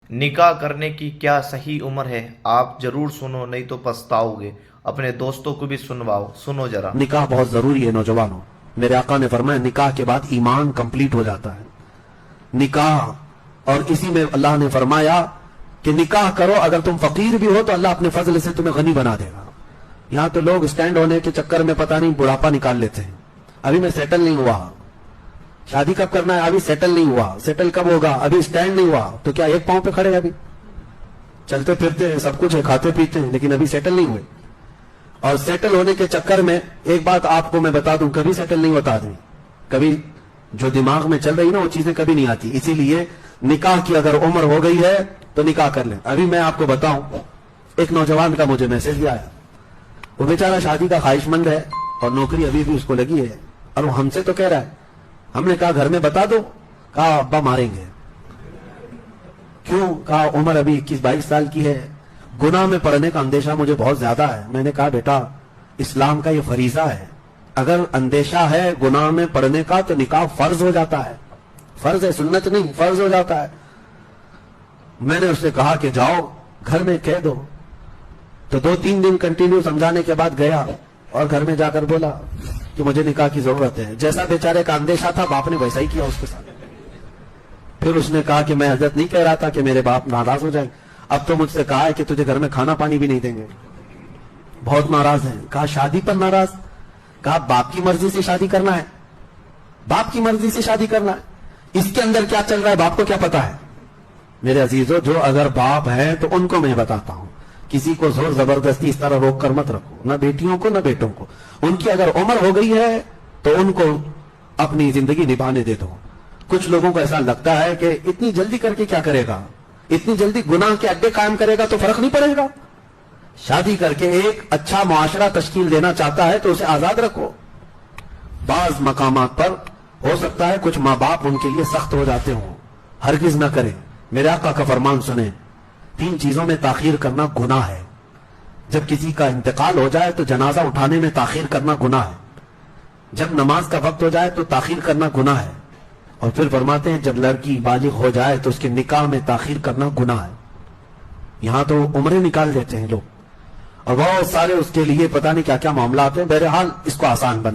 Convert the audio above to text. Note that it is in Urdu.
نکاح کرنے کی کیا صحیح عمر ہے؟ آپ ضرور سنو، نہیں تو پچھتاؤ گے۔ اپنے دوستوں کو بھی سنواؤ، سنو ذرا۔ نکاح بہت ضروری ہے نوجوانوں۔ میرے آقا نے فرمایا نکاح کے بعد ایمان کمپلیٹ ہو جاتا ہے۔ نکاح، اور اسی میں اللہ نے فرمایا کہ نکاح کرو، اگر تم فقیر بھی ہو تو اللہ اپنے فضل سے تمہیں غنی بنا دے گا۔ یہاں تو لوگ اسٹینڈ ہونے کے چکر میں پتہ نہیں بڑھاپا نکال لیتے ہیں۔ ابھی میں سیٹل نہیں ہوا، شادی کب کرنا ہے؟ ابھی سیٹل نہیں ہوا۔ سیٹل کب ہوگا؟ ابھی اسٹینڈ نہیں ہوا۔ تو کیا ایک پاؤں پہ کھڑے ہیں؟ ابھی چلتے پھرتے ہیں، سب کچھ ہے، کھاتے پیتے ہیں، لیکن ابھی سیٹل نہیں ہوئے۔ اور سیٹل ہونے کے چکر میں ایک بات آپ کو میں بتا دوں، کبھی سیٹل نہیں ہوتا آدمی، کبھی جو دماغ میں چل رہی نا وہ چیزیں کبھی نہیں آتی۔ اسی لیے نکاح کی اگر عمر ہو گئی ہے تو نکاح کر لیں۔ ابھی میں آپ کو بتاؤں، ایک نوجوان کا مجھے میسج بھی آیا، وہ بیچارہ شادی کا خواہش مند ہے اور نوکری ابھی بھی اس کو لگی ہے، اور وہ ہم سے تو کہہ رہا ہے، ہم نے کہا گھر میں بتا دو، کہا ابا ماریں گے۔ کیوں؟ کہا عمر ابھی 21-22 سال کی ہے، گناہ میں پڑنے کا اندیشہ مجھے بہت زیادہ ہے۔ میں نے کہا بیٹا اسلام کا یہ فریضہ ہے، اگر اندیشہ ہے گناہ میں پڑنے کا تو نکاح فرض ہو جاتا ہے، فرض ہے، سنت نہیں، فرض ہو جاتا ہے۔ میں نے اس سے کہا کہ جاؤ گھر میں کہہ دو، تو 2-3 دن کنٹینیو سمجھانے کے بعد گیا اور گھر میں جا کر بولا کہ مجھے نکاح کی ضرورت ہے۔ جیسا بیچارے کا اندیشہ تھا باپ نے ویسا ہی کیا اس کے ساتھ۔ پھر اس نے کہا کہ میں حضرت نہیں کہہ رہا تھا کہ میرے باپ ناراض ہو جائیں، اب تو مجھ سے کہا ہے کہ تجھے گھر میں کھانا پانی بھی نہیں دیں گے، بہت ناراض ہیں۔ کہا شادی پر ناراض؟ کہا باپ کی مرضی سے شادی کرنا ہے، باپ کی مرضی سے شادی کرنا ہے، اس کے اندر کیا چل رہا ہے باپ کو کیا پتا ہے؟ میرے عزیزو، جو اگر باپ ہیں تو ان کو میں بتاتا ہوں، کسی کو زور زبردستی اس طرح روک کر مت رکھو، نہ بیٹیوں کو نہ بیٹوں کو۔ ان کی اگر عمر ہو گئی ہے تو ان کو اپنی زندگی نبھانے دے دو۔ کچھ لوگوں کو ایسا لگتا ہے کہ اتنی جلدی کر کے کیا کرے گا، اتنی جلدی گناہ کے اڈے قائم کرے گا تو فرق نہیں پڑے گا۔ شادی کر کے ایک اچھا معاشرہ تشکیل دینا چاہتا ہے تو اسے آزاد رکھو۔ بعض مقامات پر ہو سکتا ہے کچھ ماں باپ ان کے لیے سخت ہو جاتے ہوں، ہرگز نہ کریں۔ میرے آقا کا فرمان سنیں، 3 چیزوں میں تاخیر کرنا گناہ ہے۔ جب کسی کا انتقال ہو جائے تو جنازہ اٹھانے میں تاخیر کرنا گناہ ہے، جب نماز کا وقت ہو جائے تو تاخیر کرنا گناہ ہے، اور پھر فرماتے ہیں جب لڑکی بالغ ہو جائے تو اس کے نکاح میں تاخیر کرنا گناہ ہے۔ یہاں تو عمریں نکال دیتے ہیں لوگ، اور بہت سارے اس کے لیے پتہ نہیں کیا کیا معاملات ہیں۔ بہرحال اس کو آسان بنا